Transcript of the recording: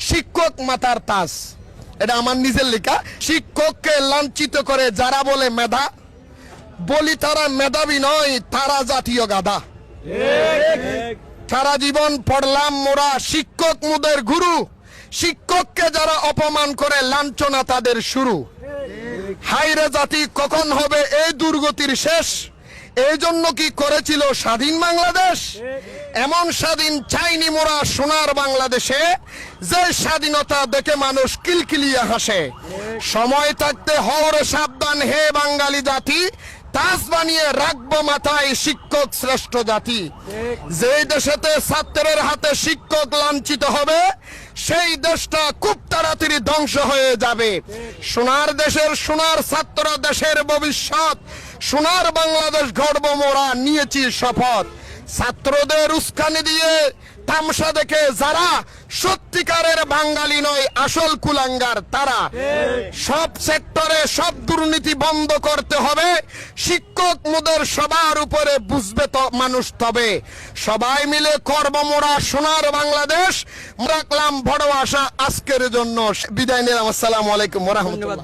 শিক্ষক মাতার তাজ। এটা আমার নিজের লেখা। শিক্ষককে লাঞ্ছিত করে যারা বলে মেধা, বলি তারা মেধাবী নয়, তারা জাতীয় গাধা। সারা জীবন পড়লাম মোরা শিক্ষক মুদের গুরু, শিক্ষককে যারা অপমান করে লাঞ্ছনা তাদের শুরু। হায়রে জাতি কখন হবে এই দুর্গতির শেষ, এই জন্য কি করেছিল স্বাধীন বাংলাদেশ? এমন স্বাধীন চাইনি মোরা সোনার বাংলাদেশে, যে স্বাধীনতা দেখে মানুষ কিলকিলিয়ে হাসে। সময় থাকতে হওরে সাবধান হে বাঙালি জাতি, তাজ বানিয়ে রাখবো মাথায় শিক্ষক শ্রেষ্ঠ জাতি। যেই দেশেতে ছাত্রের হাতে শিক্ষক লাঞ্ছিত হবে, সেই দেশটা খুব তাড়াতাড়ি ধ্বংস হয়ে যাবে। সোনার দেশের সোনার ছাত্র দেশের ভবিষ্যৎ, সোনার বাংলাদেশ গড়ব মোরা নিয়েছি শপথ। ছাত্রদের উস্কানি দিয়ে তামসা দেখে যারা সত্যিকারের বাঙালি নয়, আসল কুলাঙ্গার তারা। সব সেক্টরে সব দুর্নীতি বন্ধ করতে হবে, শিক্ষক মুদের সবার উপরে বুঝবে তো মানুষ। তবে সবাই মিলে করব মোরা সোনার বাংলাদেশ। রাখলাম বড় আশা আজকের জন্য, বিদায় নিলাম। আসসালামু আলাইকুম ওয়া রাহমাতুল্লাহ।